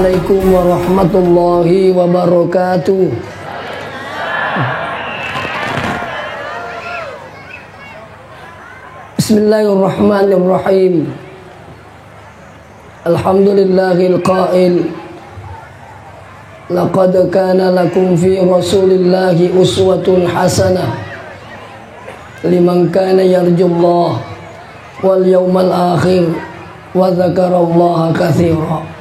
Assalamualaikum warahmatullahi wabarakatuh. Bismillahirrahmanirrahim. Alhamdulillahil qail, laqad kana lakum fi rasulillahi uswatun hasanah liman kana yarjullah wal yawmal akhir wa dzakarallaha katsira.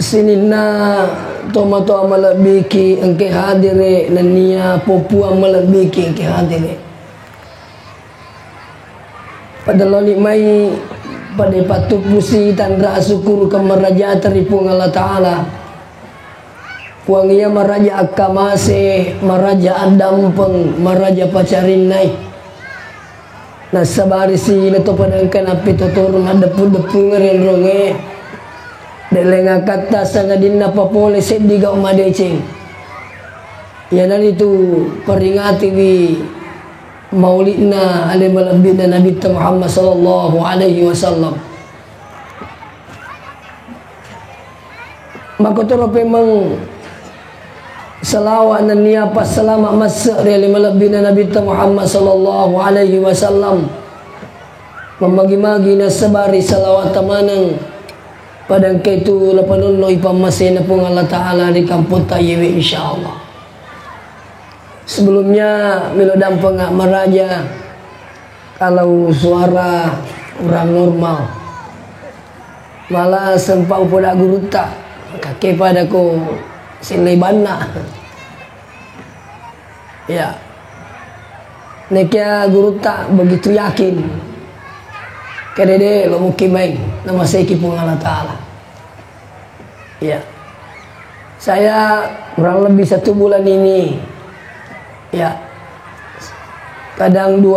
Sinina tomato amalabiki engke hadire nania popu amalabiki engke hadire pada loli mai pada patut pusi tandra syukur ke meraja teripung Allah Ta'ala puang ia meraja akamase meraja adampeng meraja pacarinai nah sabarisi nato padangkan api tutur madepu-depu ngeren ronge delenga kata sangadina papole sediga umadecing ya dan itu peringati di maulidna alaihi malabina Nabi Muhammad sallallahu alaihi wasallam maka toro pemang selawat dan niapa selamat masa alaihi malabina Nabi Muhammad sallallahu alaihi wasallam membagi-bagi nasabari salawat tamanang padang kaitu lapanun lo ipamasin na pong Allah Ta'ala di kampung tayewi insyaallah. Sebelumnya milodam pengak meraja kalau suara orang normal malah sempau pada guru tak kaki padaku silai bana ya nekia guru tak begitu yakin kadede lo mukimai nama saya kipung Allah Ta'ala ya saya kurang lebih 1 bulan ini ya kadang 2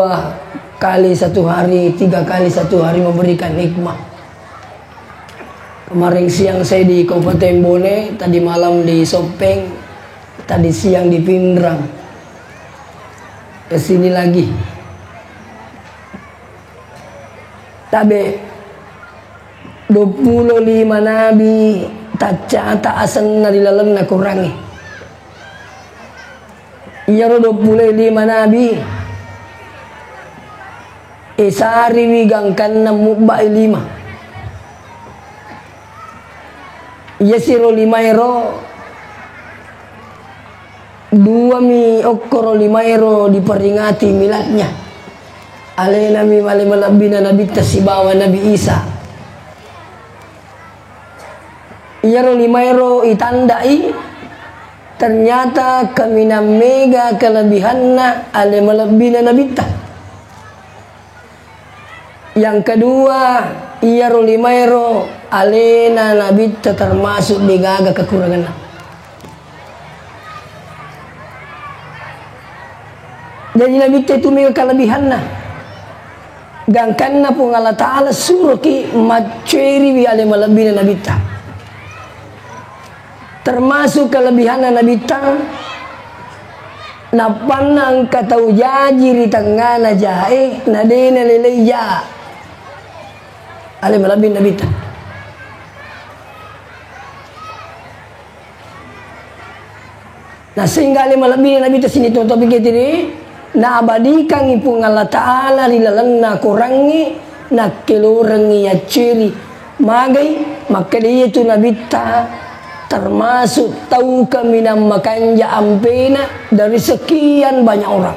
kali 1 hari 3 kali 1 hari memberikan hikmah. Kemarin siang saya di Kabupaten Bone, tadi malam di Sopeng, tadi siang di Pindrang, kesini lagi. Tabe 25 nabi tak asan na dilalan na kurangi. Iya 25 nabi isari wigangkan na mubai 5 iya siro 5 ero 2 mi okoro 5 ero diperingati miladnya alai nami malai malabina nabi tasibawa Nabi Isa iya 5 ero itandai ternyata kami mega kelebihanna ale melebina nabita. Yang kedua iya 5 ero alena nabita termasuk digaga kekurangan. Jadi nabita itu mega kelebihanna. Gangkanna pun Allah Ta'ala suruh ki maceri bi ale melebina nabita. Termasuk kelebihan Nabi Tang napanang katau jaji di tengah najae nadena leleja ale malabin Nabi Tang nah sehingga ale malabin Nabi Tang sini tuh topik ini na abadikan ipung Allah Ta'ala lilalanna kurangi nak kelurangi ya ciri magai maka dia itu Nabi Tang termasuk tahu kami namakan ampena dari sekian banyak orang.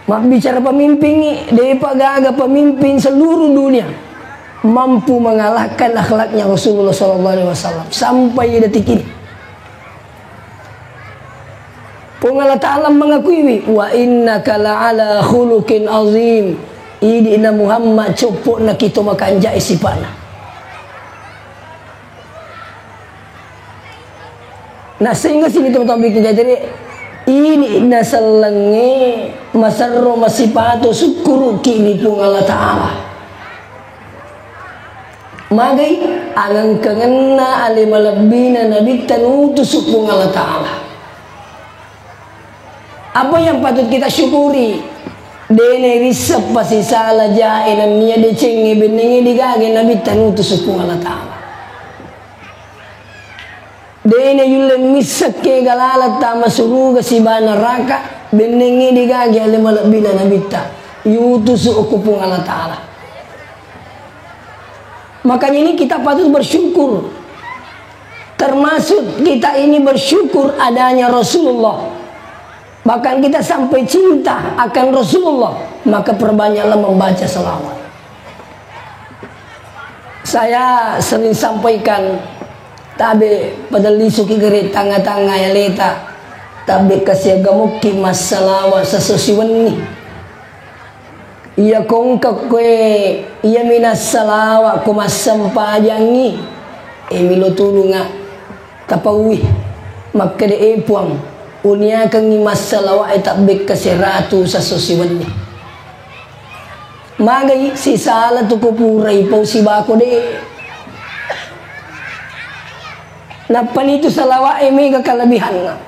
Mak bicara pemimpin dia pagaga pemimpin seluruh dunia mampu mengalahkan akhlaknya Rasulullah SAW sampai detik ini. Allah Ta'ala mengakui wa innaka la'ala khuluqin azim. Idina Muhammad copok nak kita makan jai sipana. Nah sehingga sini teman-teman bikin jadi ini nasalenge masarro masipato syukuru kini pun Allah Ta'ala magai alang kengena alimalabina nabi tanutus pun Allah Ta'ala. Apa yang patut kita syukuri Dene risap pasi sala jainan niya de cengi benengi digage nabi tanutus ku Allah Ta'ala. Dene yulle misak ke galala tama suruga si bana raka benengi digage ale malabila nabi ta yutus ku Allah Ta'ala. Makanya ini kita patut bersyukur. Termasuk kita ini bersyukur adanya Rasulullah. Bahkan kita sampai cinta akan Rasulullah, maka perbanyaklah membaca selawat. Saya sering sampaikan, tabe pada lisuki gere tanga-tanga ya leta, tabe kasih gamuki mas salawat sasusiwan ni. Iya kongkak kue, iya minas salawat kumas sampajangi, emilo tulunga kapawi, maka de epuang. Unia kang masalawa ay tabik kasi ratu sa susiwan ni. Magay si sala to kupuray po si bako de. Napanito sa lawa ay may kakalabihan nga.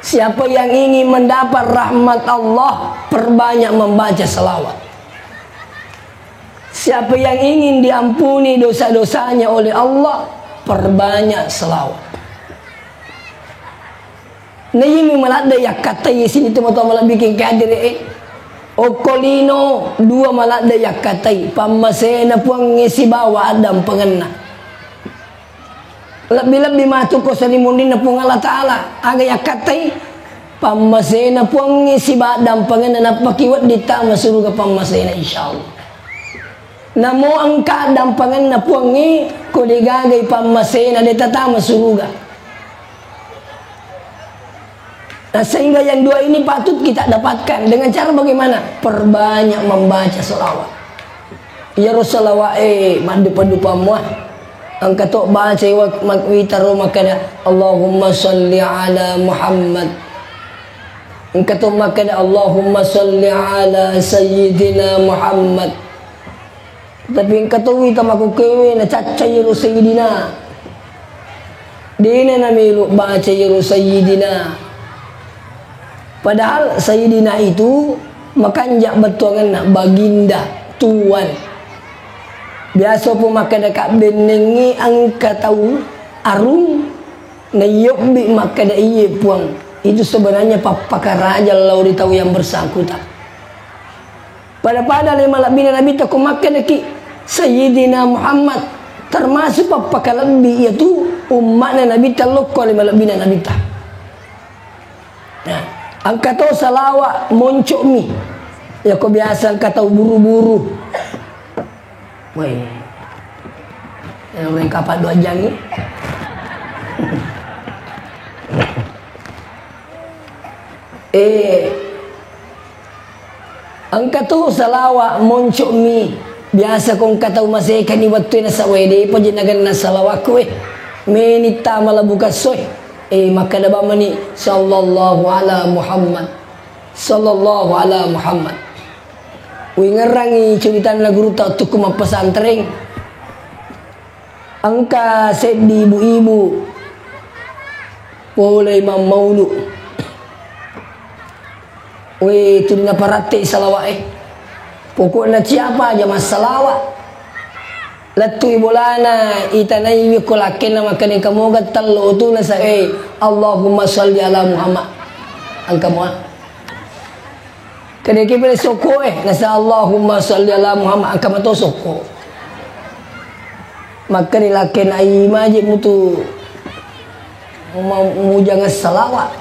Siapa yang ingin mendapat rahmat Allah, perbanyak membaca salawat. Siapa yang ingin diampuni dosa-dosanya oleh Allah, perbanyak salawat. Na yimi malada ya katay sini teman-teman malah bikin kadir okolino dua malada ya katay pamasena puang ngisi bawa adam pengenna lebih-lebih matu ko sa limunin na puang Allah Ta'ala aga ya katay pamasena puang ngisi badam pengenna napakiwat ditama suruga pamasena insyaallah namo ang kadam pengenna puang ngi kodigagay pamasena ditatama suruga. Nah, sehingga yang dua ini patut kita dapatkan dengan cara bagaimana? Perbanyak membaca selawat. Ya Rasulullah madu padu pamuah. Angka tok baca makwitaro makana Allahumma salli ala Muhammad. Angka tok makana Allahumma salli ala Sayyidina Muhammad. Tapi angka tok wita makukewe na cacay ro Sayyidina. Dina na milu baca ro Sayyidina. Padahal Sayyidina itu makanjak betuangan baginda tuan. Biasa pun makan dekat benengi angka tahu arum na yobbi makan da iye puang. Itu sebenarnya pakar raja lau ditahu yang bersangkutan. Pada lima labina Nabi tak makan deki Sayyidina Muhammad termasuk pakar lebih yaitu umatnya Nabi talokko lima labina Nabi tak. Nah, angka tahu salawat moncok mi. Ya kau biasa angka tahu buru-buru. Woi. Yang main kapak 2 jam ni. Angka tahu salawat moncok mi. Biasa kau angka tahu masih kan ni waktu na sa wede pa jinagan na salawat ko menita malabuka soy. Maka dah bama ni sallallahu ala Muhammad sallallahu ala Muhammad. Wi ngerangi cerita na guru ta tu kuma pesantren. Angka sedih ibu-ibu. Boleh Imam Maulu. Wi tu na parate salawat pokoknya siapa aja mas salawat. Latui bolana itanai mi kolaken nama kene kamu gatal lo tu nasa Allahumma salli ala Muhammad angka mo kene ke pele soko nasa Allahumma salli ala Muhammad angka mato soko maka ni laken ai maji mutu mau jangan salawat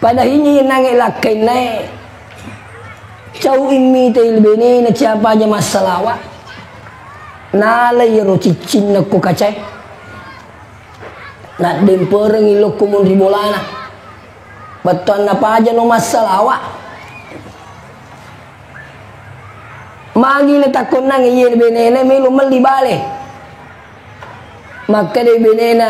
pada ini nange laken naik Cau imi tail bene na siapa aja masalawat. Nala yero cicin na ko kacay. Na dempereng ilok kumun ribolana. Batuan apa aja no masalawat. Magi na takon nang iyer bene na melu meli bale. Maka de bene na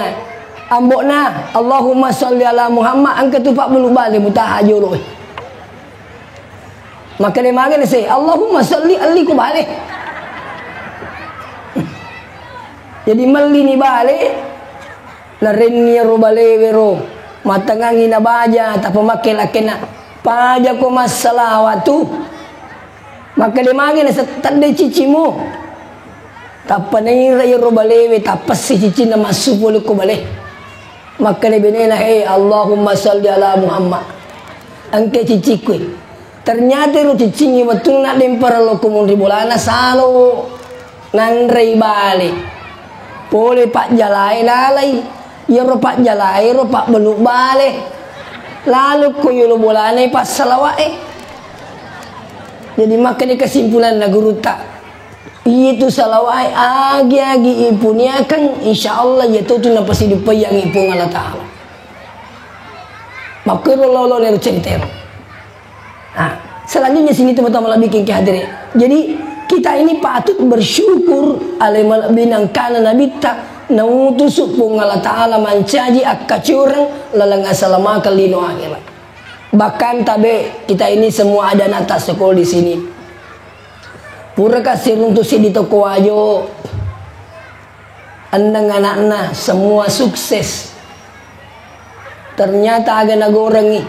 ambok na Allahumma salli ala Muhammad angka tu 40 bale mutahajur. Maka dia makan saya Allahumma salli alaikum balik. Jadi meli ni balik na renni ro bale wero matangangi na baja ta pemakai lakena paja ko masalah tu maka de magi na sa tande cicimu tapanay rayo robalewe tapas si cici na masupul ko bale maka de benena hey Allahumma salli ala Muhammad angke cici ko ternyata ro cicingi betul na lempar lo kumun ribolana salo nandrei balik boleh pak jalai lalai ya ro pak jalai ro pak beluk balik lalu ko yulo bolane pas salawae jadi makanya kesimpulan na guru tak itu salawai agi-agi ipunya kan insyaallah ya tu na pasti dipayang ipung Allah taala maka lo ne cerita. Nah, selanjutnya sini teman-teman bikin kehadirin. Jadi kita ini patut bersyukur alimul binang kana nabi tak nautus pung Allah taala mancaji akacurang lalang asalama kalino akhirat. Bahkan tabe kita ini semua ada nata sekolah di sini. Pura kasih untuk si di toko ajo. Andang anak-anak semua sukses. Ternyata agak nagorangi.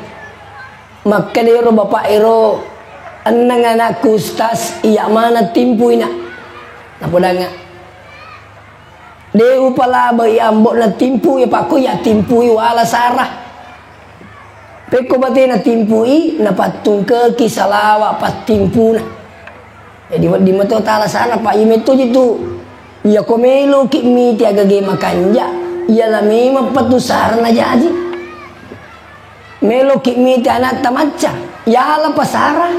Maka dia bapak ero andang anak kustas iya mana timpu ina. Napodanga. Dia upala bayi ambok na timpu ya paku ya timpu wala sarah. Peko bate na timpui na patung ke kisalawa pat timpu na. Jadi di mato tala sana pak imeto jitu. Ya komelo ki mi tiaga ge makanja. Ya la mema patu sarna jadi. Melo ki mi anak tamaca. Ya la pasara.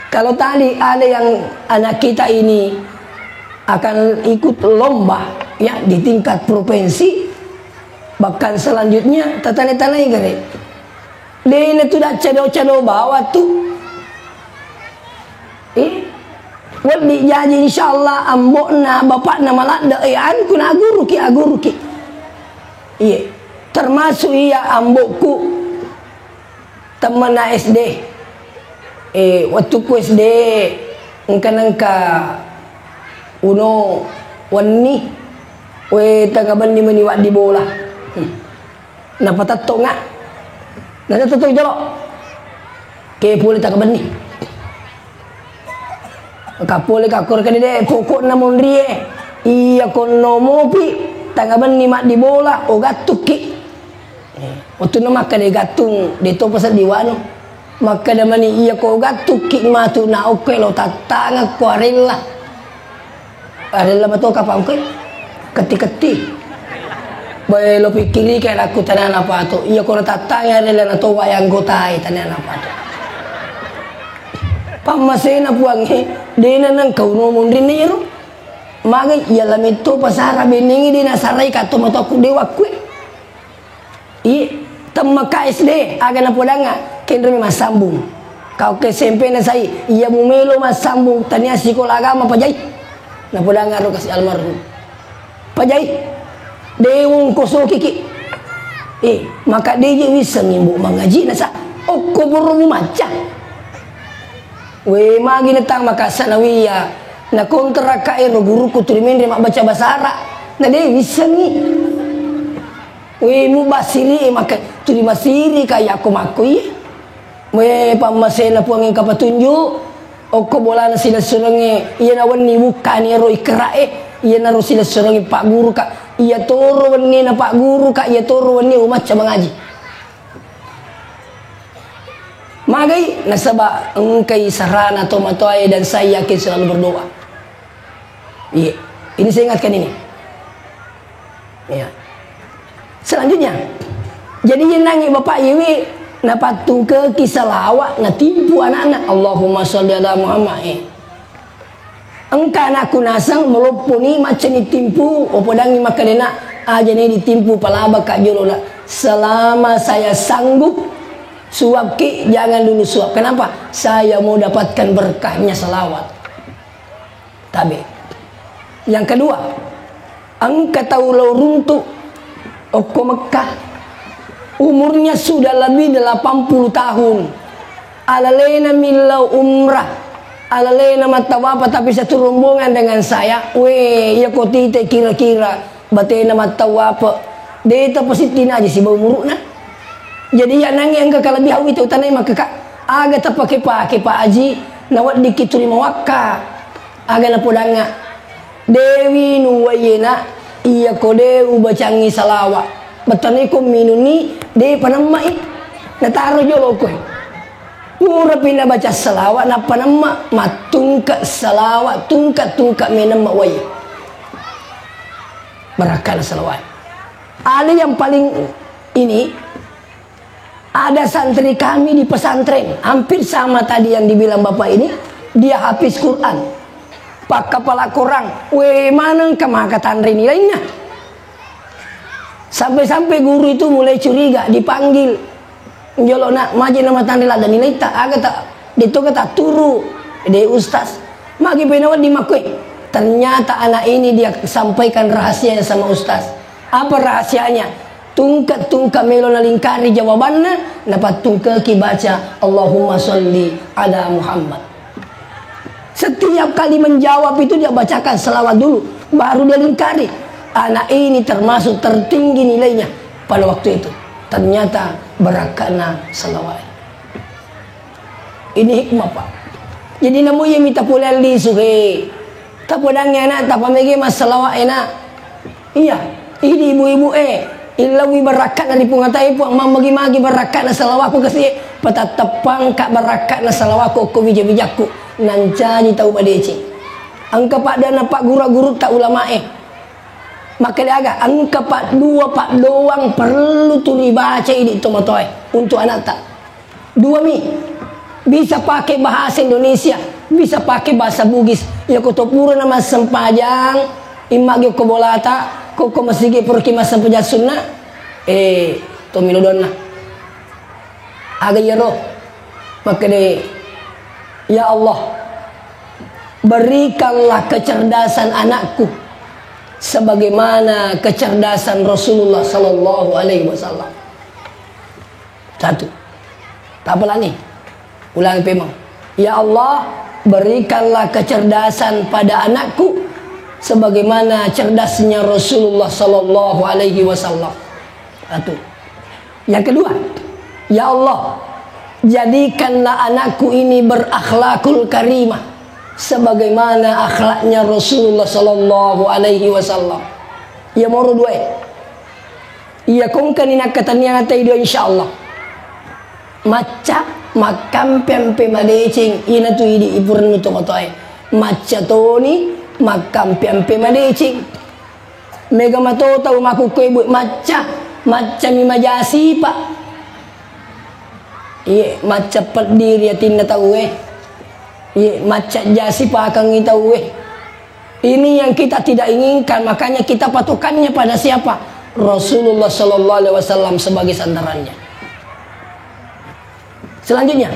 Kalau tadi ada yang anak kita ini akan ikut lomba ya di tingkat provinsi bahkan selanjutnya tatane-tane gare. Dia tu dah cado-cado bawa tu. Wali jadi insyaallah ambokna bapakna malak da anku na guru ki. Iya. Termasuk iya ambokku teman SD. Waktu ku SD engka uno wani we tagaban ni maniwak di bola. Napa tato nga? Nasa tato jalo. Ke puli tagaban ni. Kapole kakor ka dide pokok na mondrie. Iya kono mopi tagaban ni mak di bola o gatuk ki. Waktu na maka de gatung de to pasal diwano. Maka da mani iya ko gatuk ki matu na oke lo tatanga ko arilla. Arilla bato kapang ko. Keti-keti. Bae lo pikiri kaya aku tanan apa to. Iya ko tatanga arilla na to wayang gotai tanan apa to. Pamasena puangi dena nang kauno mondrinero maga yala mito pasara beningi dina sarai kato mato aku dewa kue i tamma KSD aga na podanga kendro mas sambung kau ke SMP na sai iya mumelo mas sambung tania sekolah agama pajai na podanga ro kasi almarhum pajai dewung koso kiki maka deje wisa ngimbu mangaji na sa okko buru maca. We magi netang maka sanawiya na kontra ka ero guru ku turimende mak baca bahasa Arab na de bisa ni we mu basiri maka turi masiri kaya aku makui we pamasena puangin kapatunju okko bola na sila surange iya na wani bukan ero ikrae iya na ro sila surange pak guru ka iya toro wani na pak guru ka iya toro wani umaca mengaji. Magai nasaba engkai sarana atau matoai dan saya yakin selalu berdoa. Iya, ini saya ingatkan ini. Ya. Selanjutnya, jadi yenangi bapak yewi na patung ke kisah lawak na tipu anak-anak. Allahumma sholli ala Muhammad. Engka anakku nasang meloponi macam ni timpu, opodangi makalena aja ni ditimpu palaba kak jolola. Selama saya sanggup suap ki jangan dulu suap. Kenapa? Saya mau dapatkan berkahnya salawat. Tapi yang kedua, angka tahu lo runtuh Oko Mekah umurnya sudah lebih 80 tahun. Alalena milau umrah, alalena matawapa tapi satu rombongan dengan saya. Weh, ya kotite kira-kira batena matawapa. Deta positina aja si bau murukna. Jadi ya nangi angka kalabihan itu tanai maka kak aga tapake Pak Haji nawat dikituri mawakka aga na podanga dewi nuwayena iya kode ubacangi salawa batani ko minuni de panamai nataro jolo ko mura pina baca salawat na panama matungka salawat tungka menama waye barakal salawat. Ada yang paling ini, ada santri kami di pesantren hampir sama tadi yang dibilang bapak ini, dia hafiz Quran pak kepala korang mana kemaka tantri nilainya sampai guru itu mulai curiga dipanggil jolo nak maji nama tantri ada nilai tak agak tak itu kata turu de ustaz magi penawat dimakui. Ternyata anak ini dia sampaikan rahasianya sama ustaz. Apa rahasianya? Tungkat melo nalingkari jawabannya, dapat tungkaki baca Allahumma sholli ala Muhammad. Setiap kali menjawab itu dia bacakan selawat dulu, baru dia lingkari. Anak ini termasuk tertinggi nilainya pada waktu itu. Ternyata berakana selawat. Ini hikmah Pak. Jadi namanya minta pulali suhe. Tak podangnya nak, tak pamegi masalah enak. Iya, ini ibu-ibu ilawi barakat dari pungatai puang magi barakat na salawaku kasi patatapang ka barakat na salawaku ko bijaku nanjani tahu badeci. Angka pak dana pak guru-guru tak ulama maka dia agak angka pak doang perlu turi baca ini tomatoy untuk anak tak. Dua bisa pakai bahasa Indonesia, bisa pakai bahasa Bugis. Ya kutopuro nama sempajang, imak yo kobolata, koko masigi perki masa sempajang sunnah. To milodonna. Aga yero. Maka deh, ya Allah, berikanlah kecerdasan anakku sebagaimana kecerdasan Rasulullah Sallallahu Alaihi Wasallam. Satu. Tak apa lagi. Ulangi memang. Ya Allah, berikanlah kecerdasan pada anakku sebagaimana cerdasnya Rasulullah Sallallahu Alaihi Wasallam. Satu. Yang kedua, ya Allah, jadikanlah anakku ini berakhlakul karimah sebagaimana akhlaknya Rasulullah Sallallahu Alaihi Wasallam. Ya moro dua. Ya kongkan ina katanya nata itu insyaallah. Maca makam pempe madecing ina tu idi ipurnu to motoy maca toni makam pempe madecing mega mato tau maku ko ibu maca mi majasi pak iya maca pediri tinda tau iya maca jasi pak kang tau ini yang kita tidak inginkan, makanya kita patokannya pada siapa? Rasulullah Sallallahu Alaihi Wasallam sebagai sandarannya. Selanjutnya,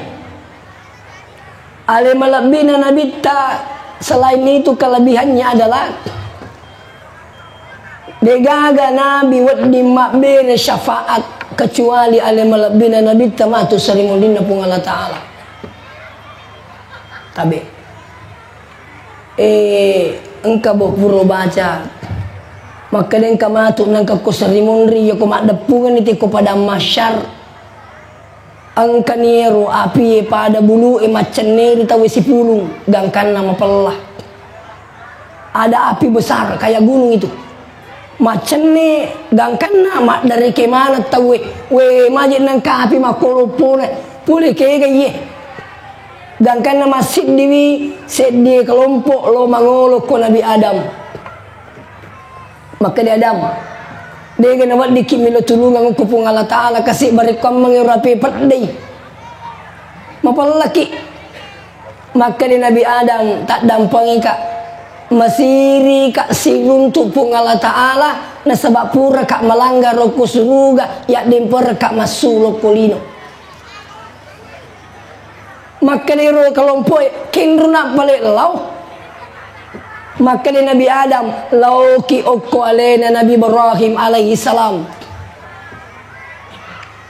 alimalabina nabita, selain itu kelebihannya adalah degaga nabi waddi makbir syafaat kecuali alimalabina nabita matu salimulina pun Allah Ta'ala. Tapi engkau berpura baca maka engkau matu nangka kusarimunri ya kumak depungan itu kepada masyar angka niru api pada bulu macam ni tahu si pulung gangkan nama pelah ada api besar kayak gunung itu macam ni gangkan nama dari kemana tahu majid nangka api makolo pule kayak ye gangkan nama siddiwi sedih kelompok lo mangolo ko Nabi Adam maka di Adam dia kena buat dikit milo tulungan kupung Allah Ta'ala kasih barikom mengirapi perdai mapalaki maka di Nabi Adam tak dampangi kak masiri kak siruntuk pung Allah Ta'ala na sebab pura kak melanggar roku suruga yak dimper kak masulo kulino maka di roh kelompok kinru nak balik lau maka di Nabi Adam lauki okko alena Nabi Ibrahim alaihi salam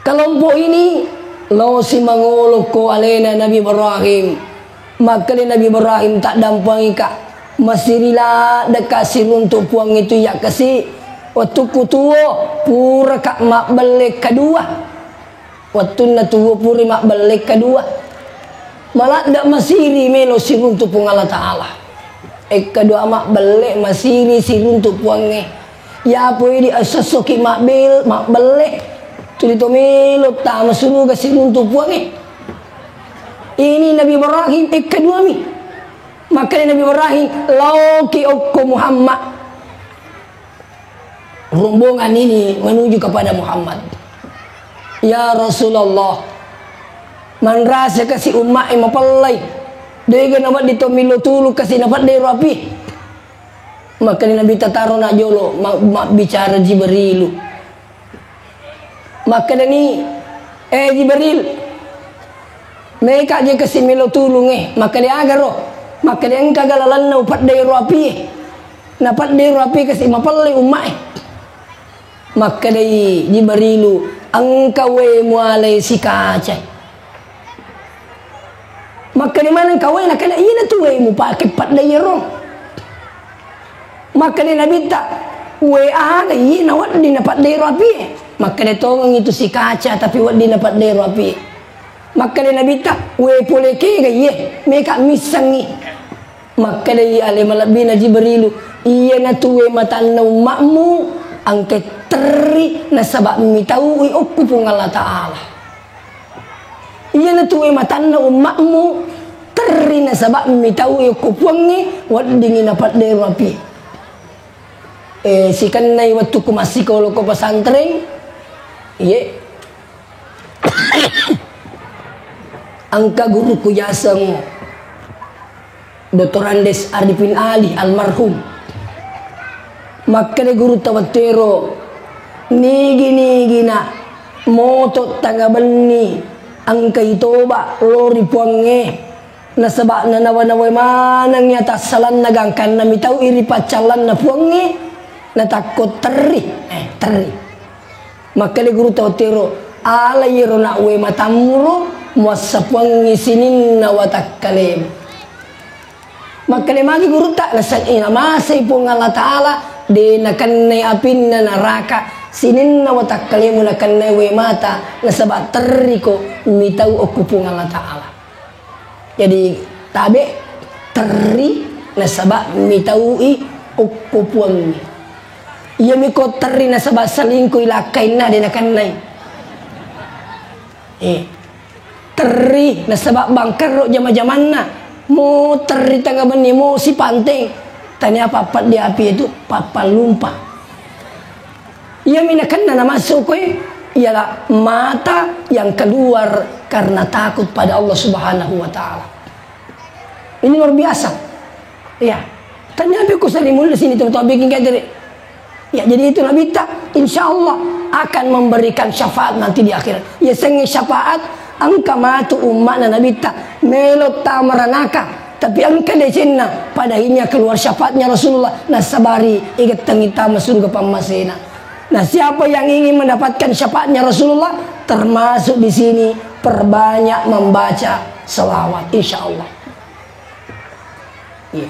kelompok ini lau si mangoloko alena Nabi Ibrahim maka di Nabi Ibrahim tak dampangi kak masirila dekat siruntuk puang itu ya kasih waktu kutuo pura kak mak balik kedua Waktu na tuwa puri mak balik kedua. Malah ndak masiri melo siruntu pung Allah Ta'ala. Kedua mak balik masiri siruntu puange. Ya po di asasoki mak balik. Tulito melo ta masunuga siruntu puange. Ini Nabi Ibrahim kedua mi. Maka Nabi Ibrahim lauki okko Muhammad. Rombongan ini menuju kepada Muhammad. Ya Rasulullah, man rasa kasih umat yang mapalai, dia nabat ditomilo tulu kasih nabat dari rapi. Maka Nabi tataro nak jolo, mak bicara Jibrilu. Maka ni, Jibril, mereka je kasih milo tulu maka dia agaro, maka dia engkau galalan na upat dari rapi, napat dari rapi kasih mapalai umat. Maka dari Jibrilu, engkau mualai si kaca. Maka di mana engkau nak kena ina tu mu pakai pat dari rong. Maka dia Nabi tak ada ina wad di dapat dari rapi. Maka dia tolong itu si kaca tapi wad di dapat dari rapi. Maka dia Nabi tak boleh ke ye mereka misangi. Maka dia alai malabina Jibrilu iya na tuwe matanna umakmu angke teri na sabab mitau okku pung Allah Ta'ala. Iya na tuwe matanna umakmu teri na sabab mitau okku pungi wadingin dapat dari rapi. Si kanai waktu ku masih kalau ko pesantren ye angka guruku Yaseng Dr. Andes Arifin Ali almarhum. Maka de guru tawatero nigi na moto tanga bani angka itoba lori puange nasaba na nawa manang nyata salan nagangkan na mitau iri pacalan na puange na takot teri. Maka de guru tawatero ala yero na we matamuro muasa puange sinin na watakkalem. Maka de magi guru tak nasak ina masay pung Allah Ta'ala de nakanay apin na naraka sinin na watakkalemu nakanay we mata nasaba teriko mitau okku pung Allah Ta'ala. Jadi tabe teri nasaba mitau i okku pung iya miko teri nasaba salingku ilakain na de nakanay teri nasaba bangkero jama-jaman na mo teri tangga bani mo si panteng tanya papat di api itu papa lumpah. Ia minakan na masuk ialah mata yang keluar karena takut pada Allah Subhanahu wa Ta'ala. Ini luar biasa. Ya, tanya aku salimul di sini tuh bikin kayak tadi. Ya, jadi itu Nabi tak insya Allah akan memberikan syafaat nanti di akhirat. Ya, sengi syafaat angka matu umat Nabi tak melot tamaranaka. Tapi angka decenna pada akhirnya keluar syafaatnya Rasulullah nasabari ikat tangita masuk ke pamasena. Nah, siapa yang ingin mendapatkan syafaatnya Rasulullah termasuk di sini perbanyak membaca selawat insyaallah. Ya.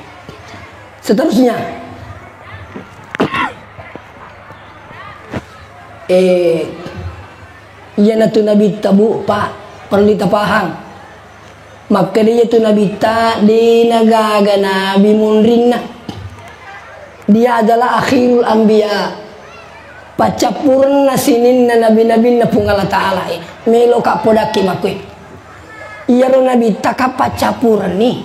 Seterusnya iya natu Nabi tabu Pak perlu kita paham. Maka dia itu Nabi tak di nagaga Nabi Munrinna. Dia adalah akhirul anbiya. Pacapurna sinin na nabi-nabi na pung Allah Ta'ala. Melo ka podaki makwe. Iya ro Nabi tak pacapurna ni.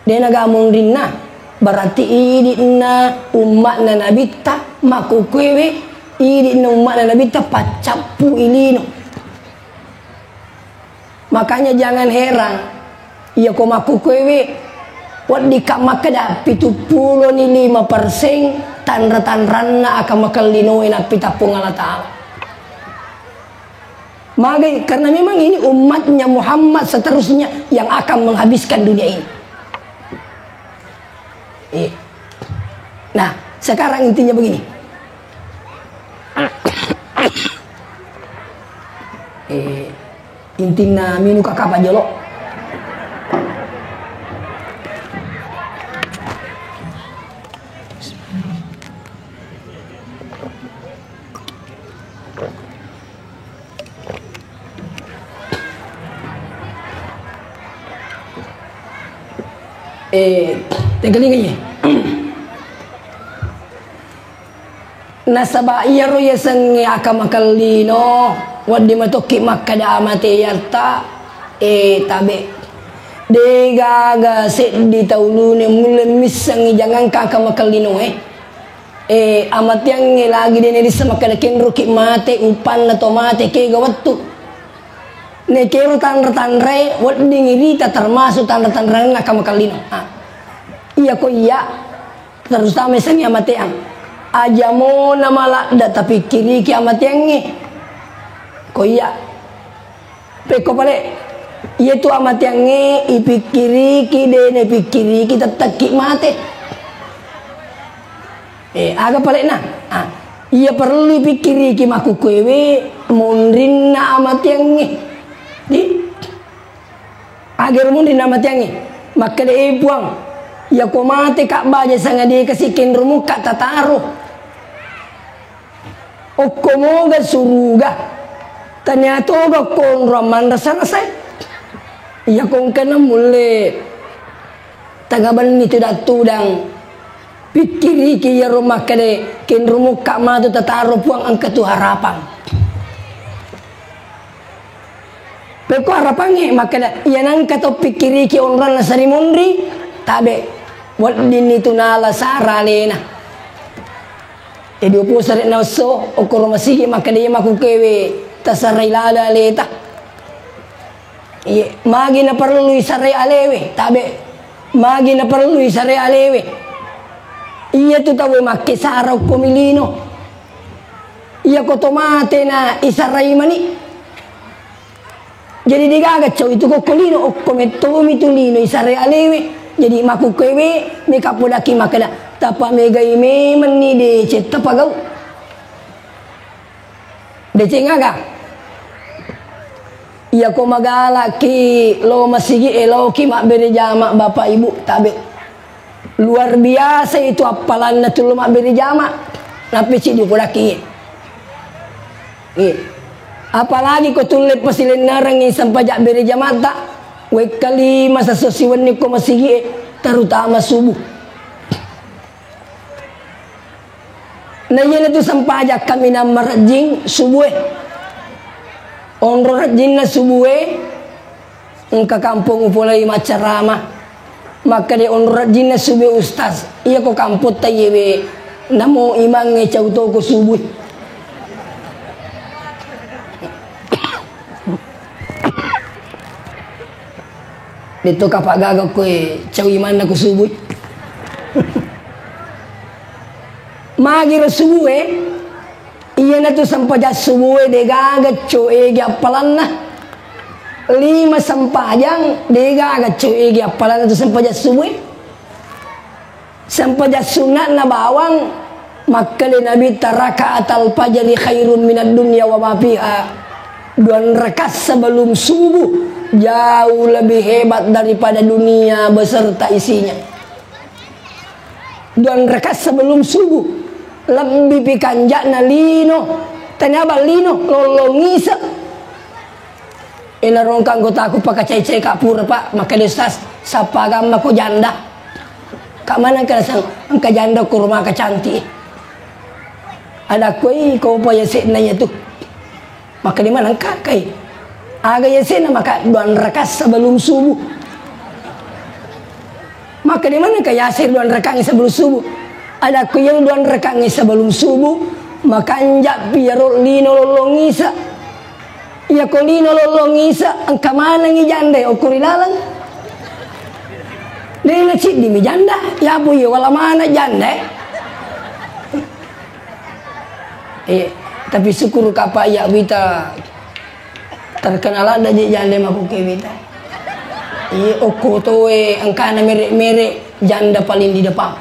Dia naga Munrinna. Berarti idi na umat na Nabi tak makukwewe. Idi na umat na Nabi tak pacapu ilino. Makanya jangan heran. Iya ko makukwewe wadi ka makada 75% tanra-tanranna akan makalinoy na pitapong Allah Ta'ala. Magay, karena memang ini umatnya Muhammad seterusnya yang akan menghabiskan dunia ini. Nah, sekarang intinya begini. Intina minu kakapa jolo. tegalingannya. Nasaba iyaro yasangi akamakalino wadi matoki makada amate yarta tabe degaga seddi taulune mulen misangi jangan kakamakalino amat yang lagi dene di makada kenro ki mate upan atau mate ke gawattu ne kero tandre wadi ngirita termasuk tandre nakamakalino iya ko iya terutama sangi amate ang aja mo na malakda tapi kiri kiamat yang ni koya peko pale itu amat yang ni ipikiri ki dene pikiri kita takik mate aga pale na iya perlu pikiri ki maku kowe mundrin na amat yang ni di agar mundrin amat yang ni maka de buang ya ko mate kak baja sanga dia kasikin rumu kak tataruh okomoga suruga ternyata oga kon raman rasa-rasa ya kon kena mule tagaban ni tidak tudang pikiri ki ya rumah kade kin rumu kak matu tataruh puang angka tu harapan peko harapannya maka ya nang kata pikiri ki onran nasari mundri tabe wadini tunala saralena upo sare na so okoro masigi makade maku kewe tasarai lala leta magi na perlu isarai alewe tabe magi na perlu isarai alewe iya tu tawe makke sarau komilino iya ko tomate na isarai mani jadi digaga cow itu ko kolino okkometto mitulino isarai alewe jadi maku kewe me kapodaki makada tapa mega ime meni de cetta pagau de cengaga iya ko magala ki lo masigi elo ki mak bere jama bapak ibu tabe luar biasa itu apalan na tulo mak bere jama napi ci dipodaki apalagi ko tulle pasilin narangi sampajak bere jamata kali masa sosiwan ni ko masigi terutama subuh na yun itu sampajak kami na marajing subuh onro rajing na subuh ang kakampung upulay macarama maka di onro rajing na subuh ustaz iya ko kamput tayewe namo imang ngecauto ko subuh dito kapag gagawin ko cawiman na ko subuh magira subuh iya na to sampaja subuh de gagat coe apalan na 5 sampajang de gagat coe apalan na to sampaja subuh sampaja sunat na bawang makali nabi taraka atal pajali khairun minad dunya wa ma fiha 2 rakaat sebelum subuh jauh lebih hebat daripada dunia beserta isinya 2 rakaat sebelum subuh lebih pikanjak na lino tanyaba lino lolongisa inarong kang gotaku pakacai-cai kapur pak maka desas sapagam mako janda kak mana kerasang angka janda kurma kacanti ada koi ko pa yasin na tu maka di mana kakai aga yasin maka 2 rakaat sebelum subuh maka di mana ka yasin 2 rakaat sebelum subuh ada ku yang 2 rakaat sebelum subuh maka anjak piaro lino lolongisa ya ko lino lolongisa angka mana ngi janda okuri lalang dena cid di mi janda ya bu ya wala mana janda tapi syukur kapa ya bita terkenal ada di janda maku ke bita oko toe angka na mere janda paling di depan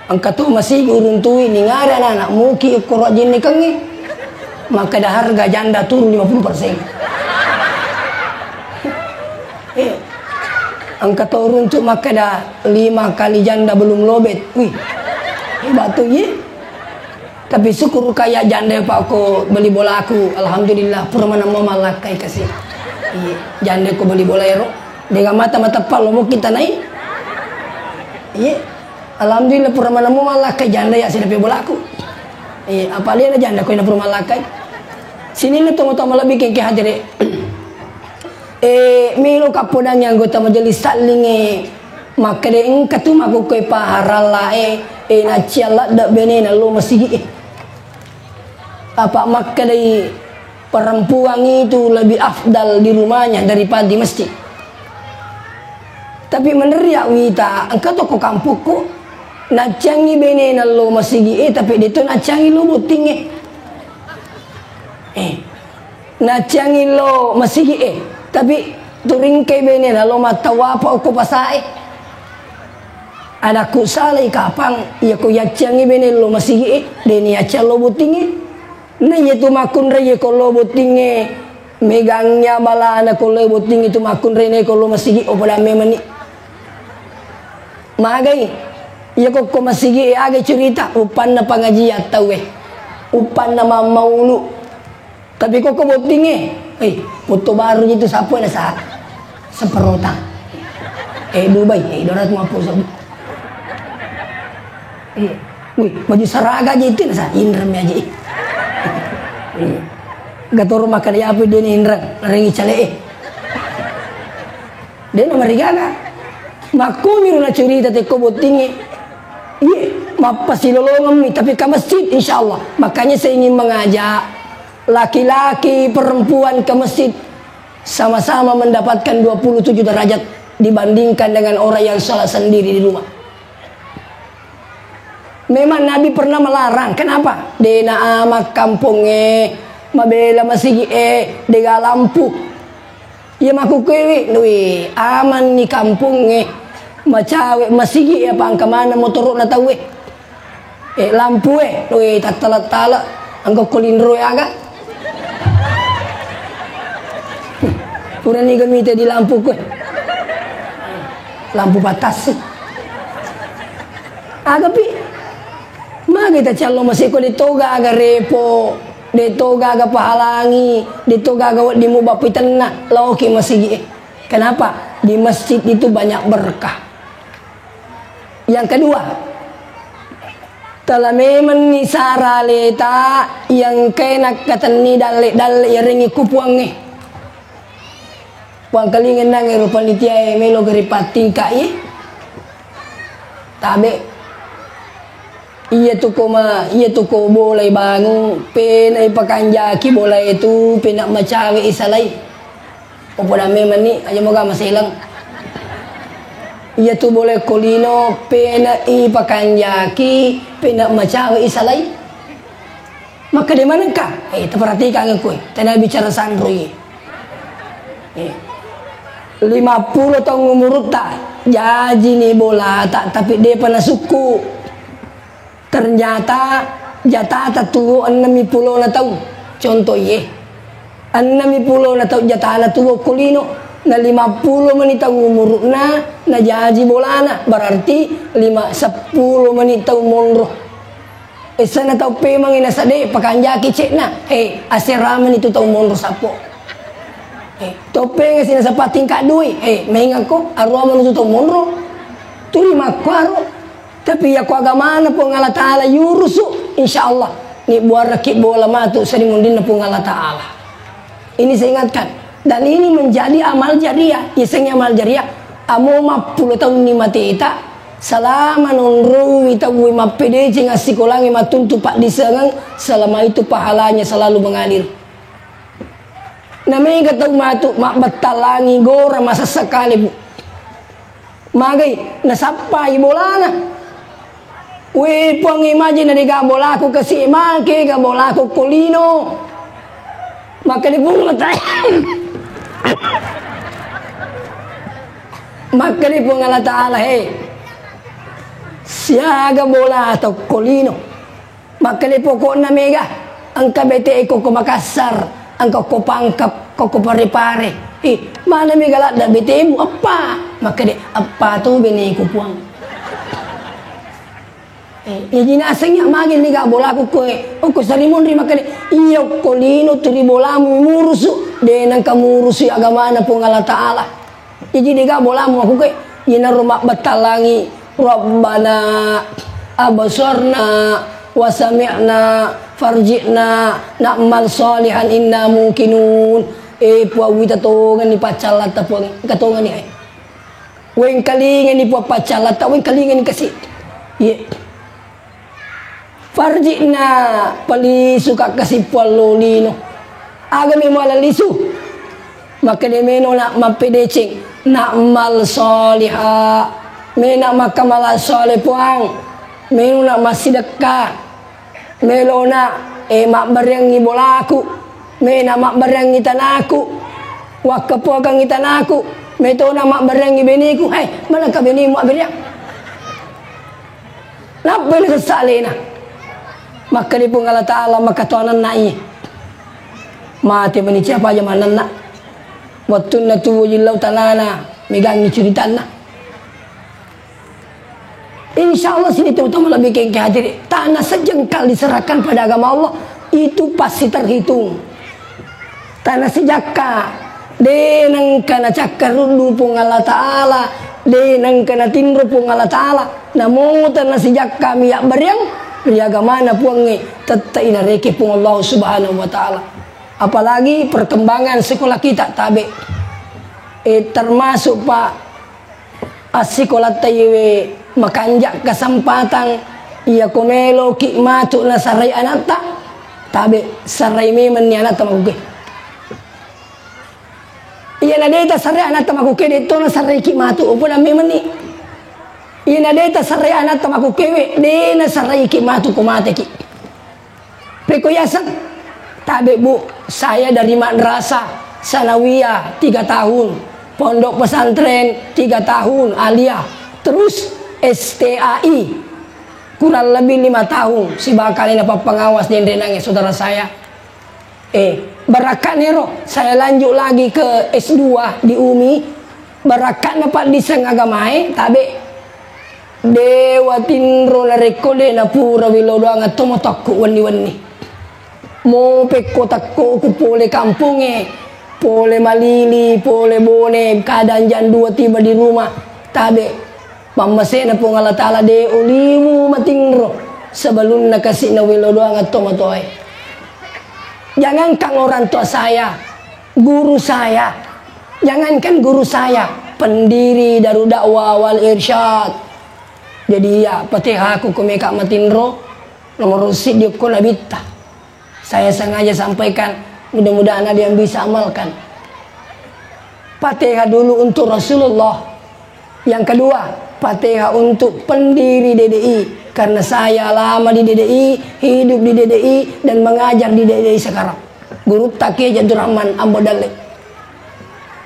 angka tu masih urun tui ni ngara anak muki ukor jin ni kangi maka dah harga janda turun 50%. Angka turun tu maka dah 5 kali janda belum lobet. Wih, hebat tu ye. Tapi syukur kaya janda pak ko beli bola aku, alhamdulillah purmana mama lakai kasih. Janda ko beli bola ero. Dengan mata-mata palo mo kita naik. Iya. Alhamdulillah pura mana mo malakai janda ya sila bolaku. Iya, apa dia na janda ko na pura malakai. Sini na tunggu-tunggu lebih ke hadire. Milo kapodang yang gota majelis saling makade ing katuma ko koy paharala na ciala da benena lo masigi. Apa makade perempuan itu lebih afdal di rumahnya daripada di masjid. Tapi meneriak wita, engkau toko kampungku, nacangi bene nalo masigi tapi dito nacangi lo buting nacangi lo masigi tapi turing kay bene nalo matawa pa ko pasai. Ada ku salay kapang, iya ko yacangi bene lo masigi deni yacan lo buting na yetu makun re ko lo buting megangnya balana ko lo buting itu makun re ne ko lo masigi o pada memani. Magai, iya kok masigi agak cerita upan na pengajian tahu upan na maulu. Tapi kok boting foto baru itu siapa na sa seperotang. Dubai, dorat mo po sa. Wih, baju saraga aja itu na sa Indram aja. Gator makan ya apa dia ni Indram, ringi cale Dia nama rigaga. Makumiru na cerita teko botingi. Iya, mapasilolongan mi tapi ke masjid insyaallah. Makanya saya ingin mengajak laki-laki perempuan ke masjid sama-sama mendapatkan 27 derajat dibandingkan dengan orang yang sholat sendiri di rumah. Memang Nabi pernah melarang. Kenapa? Dena amak kampungnya mabela masigi dega lampu. Ya maku kewe, nui aman ni kampungnya macawe masigi ya pang kamana motor na tawe. Lampu nui tatala-tala angko kolindro aga. Pura ni gamite di lampu ko. Lampu batas. Aga pi. Magita calo masiko ditoga aga repo. Dito gaga pahalangi, dito gaga di mo bapitan na lauki masigi. Kenapa? Di masjid itu banyak berkah. Yang kedua, telah memang ni saraleta yang kena katani dal yaringi kupuangi. Puang kalingin nang panitia melo geripati kai. Tabe iya tu ko boleh bangun penai pakanjaki boleh itu penak macawe isalai opo dame mani aja moga masilang iya tu boleh kolino penai pakanjaki penak macawe isalai maka di mana kah terperhatikan aku tanah bicara sandri 50 tahun umur tak jaji ni bola tak tapi dia pernah suku. Ternyata jatah tatuo 60 na taon. Contoh 60 na taon jatah na tuwo kulino na 50 menit umur na jaji bolana berarti 10 menit monro. Sana tau pemang ina sade pakanjaki cek na. Aseraman itu tau monro sapo. Topeng sina sapating kadui. Mengako arwaman itu tau monro. Turi makwaro. Tapi ya ku agama na po ngala ta'ala yurusu insyaallah ni buar rakib bola matu sarimundin na po ngala ta'ala. Ini saya ingatkan dan ini menjadi amal jariah. Isengnya amal jariah amo 10 tahun ni mati ita selama nonru ita wi mapede cing asikolangi matuntu pak disengang selama itu pahalanya selalu mengalir. Namanya kata matu mak betalangi gora masa sekali bu. Magai nasapa ibolana. Wih, pang imagine na bola ko kasi imake ka bola ko kolino. Maka di pong matay. Maka di pong Allah Ta'ala siaga bola atau kolino. Maka di po ko na mega ang kabete ko Makassar, ang ko pangkap ko pare-pare. Mana mega la da bete mo apa? Maka di apa to bini ko puang. Ya jinasanya magin ni ga bola ko ko sarimon ri makani iyo kolino turi bola mu murusu denang kamurusi agama na po ngala taala Jadi dia bola mau aku ke ina rumah batalangi Rabbana abasarna wa sami'na farji'na na'mal salihan inna muqinun. Puawita tongan ni pacalat tapon katongan ni. Weng kalingan ni pacalat ta weng kalingan ni kasi. Ye. Farji'na pali suka kasi palolino. Aga mi malalisu. Maka de meno nak mapedecing na'mal saliha. Mena makamala salih puang. Meno nak masidekah. Melo nak mak berengi bolaku. Mena mak berengi tanaku. Wakapuakan tanaku. Meto nak mak berengi beniku. Hei, mana ka beni mak bereng? Napa ni kesalina? Maka di Allah Ta'ala maka tuanan nai. Mati meni siapa aja mana nak. Waktu na tuwujillau tanana megangi ceritana. Insya Allah sini terutama lebih ke hadir. Tanah sejengkal diserahkan pada agama Allah itu pasti terhitung. Tanah sejaka denang kana cakar rundu pung Allah Ta'ala, denang kana tinro pung Allah Ta'ala. Namun tanah sejaka miyak beriang riaga mana puangi tetap ina reke pung Allah Subhanahu wa Ta'ala. Apalagi perkembangan sekolah kita tabe termasuk pak sekolah tayewe makanjak kesempatan ia komelo ki matu na sarai anata tabe sarai memen ni anata makuke ia na deta sarai anata makuke deto na sarai ki matu upuna memen ni ia na deta sarai anata makuke we de na sarai ki matu kumate ki pekoyasan. Tabe bu, saya dari madrasah sanawiyah 3 tahun, pondok pesantren 3 tahun, aliyah, terus STAI kurang lebih 5 tahun. Si bakal ini apa pengawas dan renangnya saudara saya. Berakat nero, saya lanjut lagi ke S2 di UMI. Berakat dapat di sengagamai, tabe dewa tinro na rekode na pura wilodo angat tomotoku wani-wani. Mau peko takko ku pole kampunge, pole malili, pole bone, kadang jam 2 tiba di rumah. Tabe pamasena pung Allah Ta'ala de ulimu matingro sebelum nakasih na wilo doang atau matoy. Jangankan orang tua saya, guru saya, jangankan guru saya, pendiri Darul Dakwah wal Irsyad. Jadi ya Fatihah aku kumeka matinro nomor sidio ko labita. Saya sengaja sampaikan, mudah-mudahan ada yang bisa amalkan. Fatihah dulu untuk Rasulullah. Yang kedua, Fatihah untuk pendiri DDI. Karena saya lama di DDI, hidup di DDI, dan mengajar di DDI sekarang. Guru Taki Jadur Rahman Ambodale.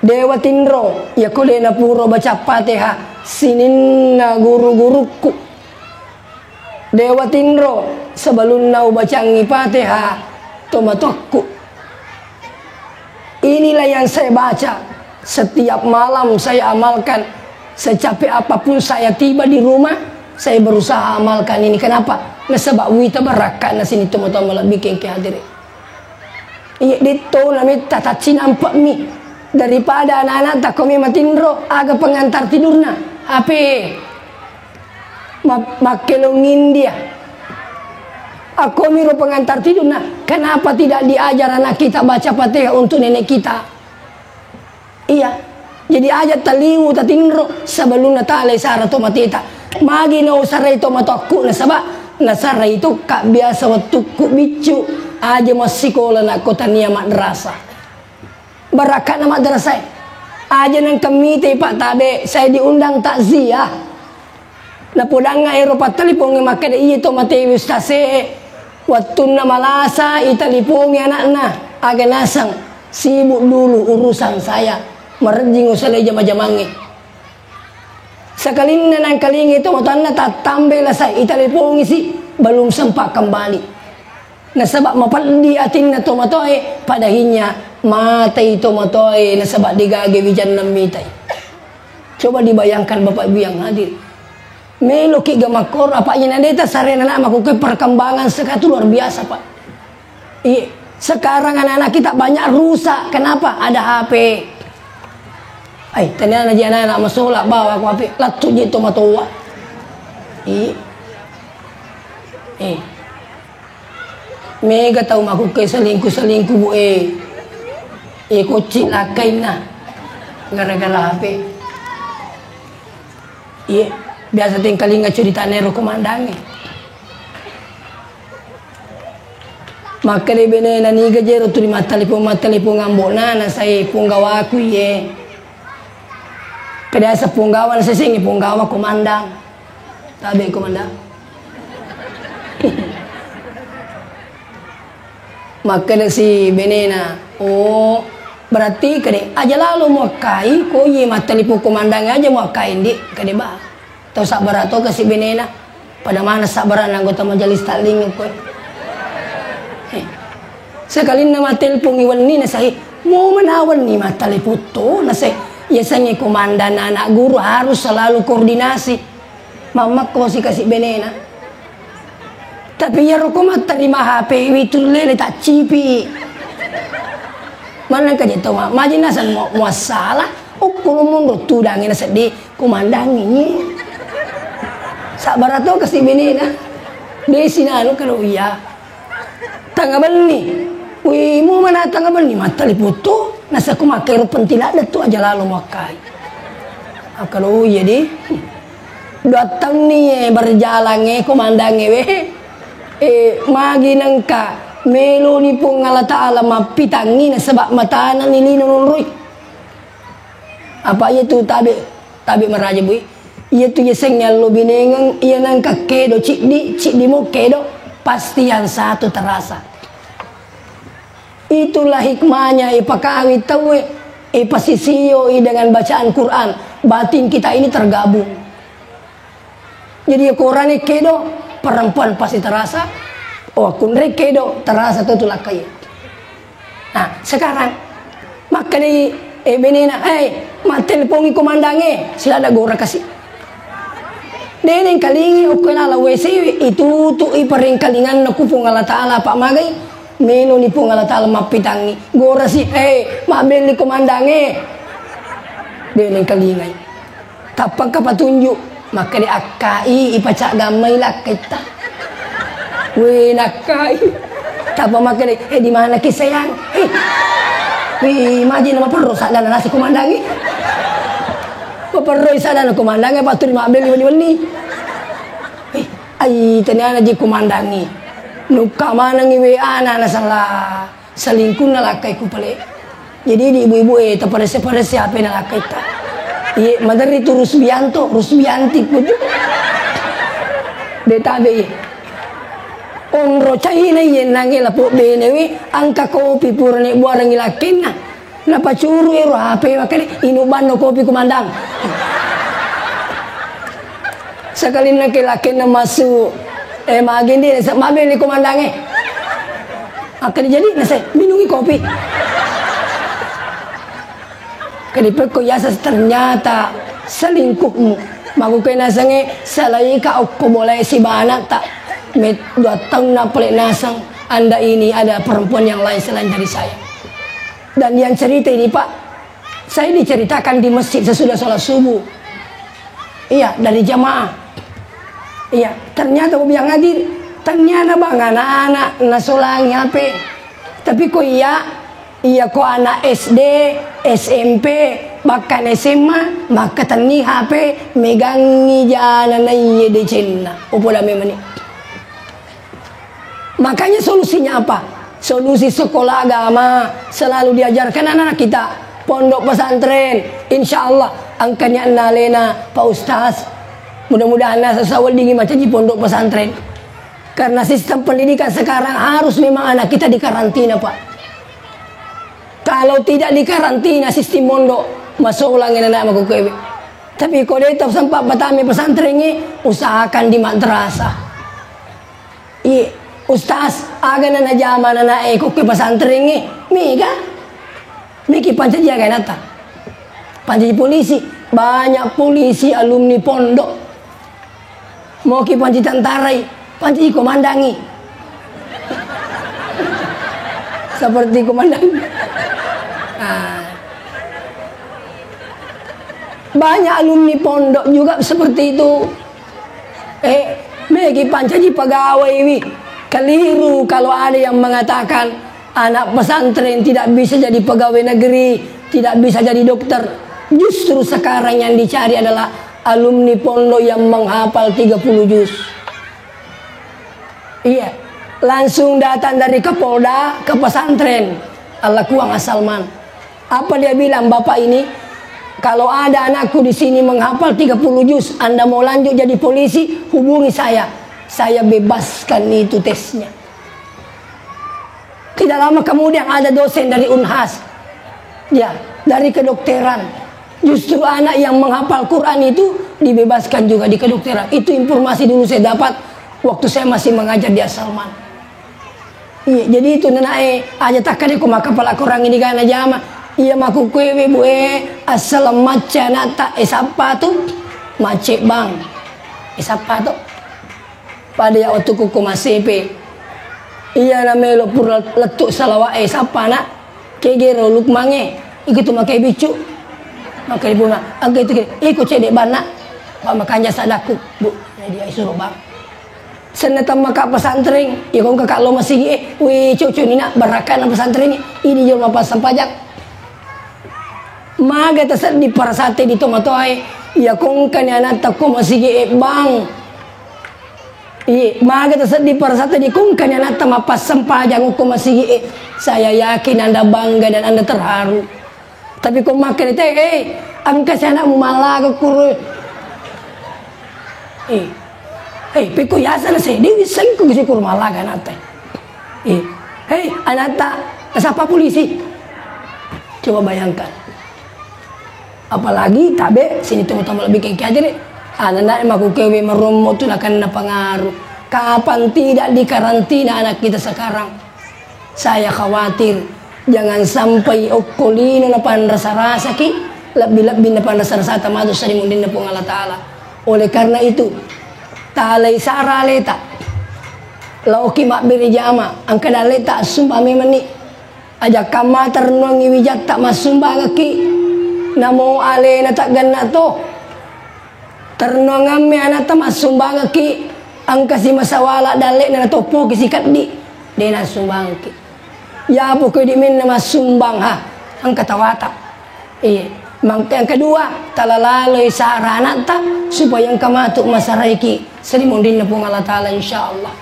Dewa Tindro, ya kulena puro baca Fatihah. Sininna guru-guruku. Dewa Tindro, sebelum nau bacangi Fatihah. Tomatokku. Inilah yang saya baca setiap malam, saya amalkan. Secapek apapun saya tiba di rumah, saya berusaha amalkan ini. Kenapa? Nasabak wita barakat na sini tomatoma lebih ke hadir. Iya dito na may tatacin ampak mi daripada anak-anak tak kami matindro aga pengantar tidurna. HP makelongin dia. Aku miro pengantar tidur. Nah, kenapa tidak diajar anak kita baca Fatihah untuk nenek kita? Iya. Jadi aja taliu tatinro sebelum natale sara to matita. Magi no saray to matokku na saba. Na saray itu kak biasa waktu ku bicu aja masikola na kota niya madrasah. Barakat na madrasah. Aja nang kamite Pak Tabe, saya diundang takziah. Na podang nga Eropa telepon nga makada iya to matewi stase. Waktu na malasa italipong anak-anak aga nasang sibuk dulu urusan saya merjing usale jama-jamangi sakalin na nang kaling itu matan na tatambay la sa italipong isi belum sempat kembali nasabak mapaldi atin na tomatoy padahinya matay tomatoy nasabak digage wijan ng mitay. Coba dibayangkan Bapak Ibu yang hadir. Melo ki gamakor apa ina deta sarena na makuke perkembangan sekatu luar biasa Pak. Sekarang anak-anak kita banyak rusak. Kenapa? Ada HP. Ay, tanya na diyan anak masola bawa ko api latto dito matuwa. Mega tahu aku ke selingkuh bu kucing lakai na gara-gara HP. Biasa tingkali nggak cerita nero komandange. Maka de bene na niga jero tu di telepon ngambok na saya punggawa aku Kedasa punggawan sesengi punggawa komandang. Tabe komandang. Maka si benena, oh berarti kade aja lalu mau kai, ko ye telepon komandang aja mau kai di kade ba. Tahu sabar atau kasih benena. Pada mana sabaran anggota majelis taklim ko. Sekali nama telepon iwan ni nasai mau menawan ni telepon to nasai. Biasanya komandan anak guru harus selalu koordinasi. Mama ko si kasih benena. Tapi ya rokomat terima HP itu lele tak cipi. Mana kaje tahu majinasan mau masalah. Kalau mundur tudangin sedih komandan ini. Sabar atau kasih benena. Desi nalo kalau iya. Tangga beni. Wih mau mana tangga beni mata liputu. Nasa ko makai rupan tidak ada tu aja lalu makai. Kalau jadi 2 tahun ni berjalan komandange magi nangka melo ni pun Allah Taala mapitangi na sebab matanan ni linunurui. Apa itu tabi meraja bu? Iya tu ya sengnya lo binengang iya nangka kedo cik di mo kedo pasti yang satu terasa. Itulah hikmahnya ipakawi tahu ipasisiyo dengan bacaan Quran batin kita ini tergabung. Jadi Quran kedo perempuan pasti terasa, kunre kedo terasa tuh lakai. Nah sekarang maka di benena teleponi komandange sila ada gora kasih. Neneng kalingi ukenala WC itu tu iparing kalingan nakupung Allah Taala Pak Magai. Melo ni pun Allah Ta'ala mapitangi. Gora si, mabeli komandange. Dia yang kalingay. Tapang kapatunjuk. Maka di akai, ipacak gamay lah kita. Wih, nakai. Tapang maka di, di mana kisayang? Imagine nama perro sa dana nasi komandange. Perro sa dana komandange, patu di mabeli wani-wani. Ay, tanya na di komandange. Nuka mana ngiwe ana na salah selingkuh na lakai ku pale. Jadi di ibu-ibu taparese apa na lakai ta. Madari tu Rusbianti ku tu. Detabe. Onro chahina nangela po benewi angka kopi purane buarang ilakin na. Napacuru ero HP makali inuban no kopi komandang. Sekali nakilakin na masuk magin din mabili komandange. Akan jadi nasa minungi kopi. Kadipag ko yasas ternyata selingkuhmu. Magukai nasange salai ka aku boleh si bana tak 2 tahun na pelik nasang Anda ini ada perempuan yang lain selain dari saya. Dan yang cerita ini Pak, saya diceritakan di masjid sesudah sholat subuh. Iya, dari jamaah. Iya, ternyata aku bilang hadir. Ternyata bang anak-anak nasulangi HP. Tapi kok iya kok anak SD, SMP, bahkan SMA, maka tani HP megangi jalan iya di Cina. Upola memang. Makanya solusinya apa? Solusi sekolah agama selalu diajarkan anak-anak kita. Pondok pesantren, insya Allah angkanya nalena Pak Ustaz. Mudah-mudahan sesawal dingin macam di pondok pesantren. Karena sistem pendidikan sekarang harus memang anak kita dikarantina Pak. Kalau tidak dikarantina sistem pondok, masuk ulangin anak aku kewe. Tapi kalau dia sempat batami pesantren ini, usahakan di madrasah. Iya, Ustaz, agan na zaman na eko ke pesantren ini, mega. Miki panjang jaga nata. Panjang polisi, banyak polisi alumni pondok. Mau ki panci tenterai, panci komandangi. Seperti komandan. Banyak alumni pondok juga seperti itu. Megi pancaji pegawai wi. Keliru kalau ada yang mengatakan anak pesantren tidak bisa jadi pegawai negeri, tidak bisa jadi dokter. Justru sekarang yang dicari adalah alumni pondok yang menghafal 30 juz. Iya, langsung datang dari Kapolda ke pesantren Allah Kuang Asalman. Apa dia bilang, Bapak ini, kalau ada anakku di sini menghafal 30 juz, Anda mau lanjut jadi polisi, hubungi saya. Saya bebaskan itu tesnya. Tidak lama kemudian ada dosen dari Unhas, ya, dari kedokteran. Justru anak yang menghafal Quran itu dibebaskan juga di kedokteran. Itu informasi dulu saya dapat waktu saya masih mengajar di Asalman. Iya, jadi itu nenek aja takkan aku maka kepala Quran ini kan aja mah. Iya maku kue bu asal maca nata siapa tuh macet bang siapa tuh pada ya waktu kuku masih pe iya namanya lo pur letuk salawa siapa nak kegero lukmange itu makai bicu makai bunga agak itu ikut cedek bana pak makanya sadaku bu dia suruh bang seneta maka pesantren ya kau kakak lo masih wih cucu ni nak berakan pesantren ini jual pasang pajak maga tasat di parasate di tomatoy ya kung kanya ko masih bang maga tasat di parasate di kung kanya mapasang pajak ko masih saya yakin Anda bangga dan Anda terharu tapi kung makan itu angka sana malaga kuru piku yasa na sih di isang ko kasi kuru malaga natin anata siapa polisi coba bayangkan. Apalagi tabe sini temu-temu lebih kayak aja deh. Anak-anak maku kewe meromo tuh akan pengaruh. Kapan tidak dikarantina anak kita sekarang? Saya khawatir jangan sampai okolino na panrasa-rasa ki lebih-lebih na panrasa-rasa tamado sa limundin na pong Allah Ta'ala. Oleh karena itu talay sara leta lauki makbiri jama ang kadaleta sumpa memani aja kamatar nuang iwijat tak masumba ngaki namo ale na tak ganna to ternongam me anata masumbang ki ang kasi masawala dali na topo kisikat di na sumbang ki ya po ko di min na masumbang ha ang katawata yang kedua talalaloy sa aranata supaya ang kamatuk masaraiki selimundin na pong Allah Ta'ala insyaallah.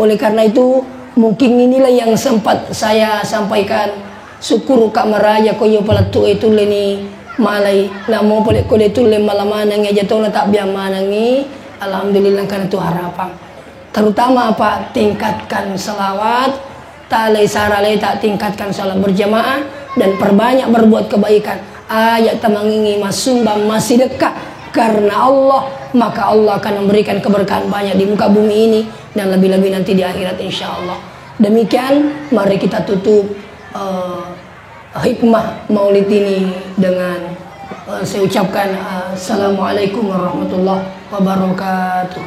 Oleh karena itu mungkin inilah yang sempat saya sampaikan. Syukur Kak Maraja ko yo pala tu itu leni malay na mo pala ko itu le malamanang ya jatuh na tak biang manangi alhamdulillah karena itu harapan terutama apa tingkatkan selawat talay sarale tak tingkatkan salat berjamaah dan perbanyak berbuat kebaikan ayat tamangingi masumbang masih dekat karena Allah maka Allah akan memberikan keberkahan banyak di muka bumi ini dan lebih-lebih nanti di akhirat insyaallah. Demikian mari kita tutup hikmah maulid ini dengan saya ucapkan assalamualaikum warahmatullahi wabarakatuh.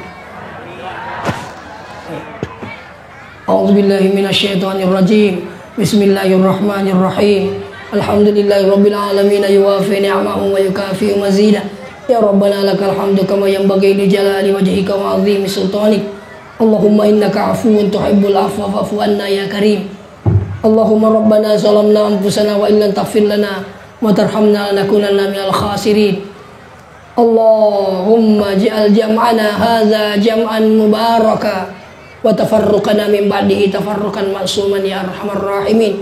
A'udzubillahi minasyaitonirrajim. Bismillahirrahmanirrahim. Alhamdulillahirabbil alamin yuwafi ni'amahu wa yukafi mazidah. Ya Rabbana lakal hamdu kama yanbaghi li jalali wajhika wa 'azimi sultanik. Allahumma innaka 'afuwun tuhibbul 'afwa fa'fu anna ya karim. Allahumma rabbana zalamna anfusana wa illam taghfir lana wa tarhamna lanakunanna minal khasirin. Allahumma ij'al jam'ana hadza jam'an mubaraka wa tafarruqana min ba'dihi tafarruqan ma'suman ya arhamar rahimin.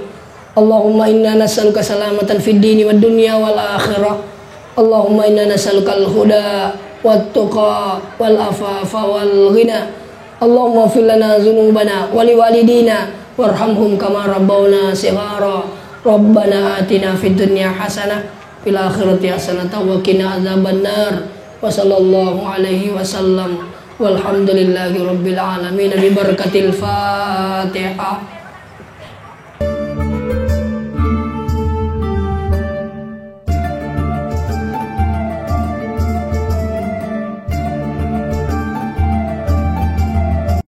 Allahumma inna nas'aluka salamatan fid dini wad dunya wal akhirah. Allahumma inna nas'aluka al-huda wat tuqa wal afafa wal ghina. Allahumma ighfir lana dzunubana wa liwalidina warhamhum kama rabbawna shighara. Rabbana atina fid dunya hasanah fil akhirati hasanah wa qina adzabannar. Wa sallallahu alaihi wasallam walhamdulillahi rabbil alamin bi barakatil Fatihah.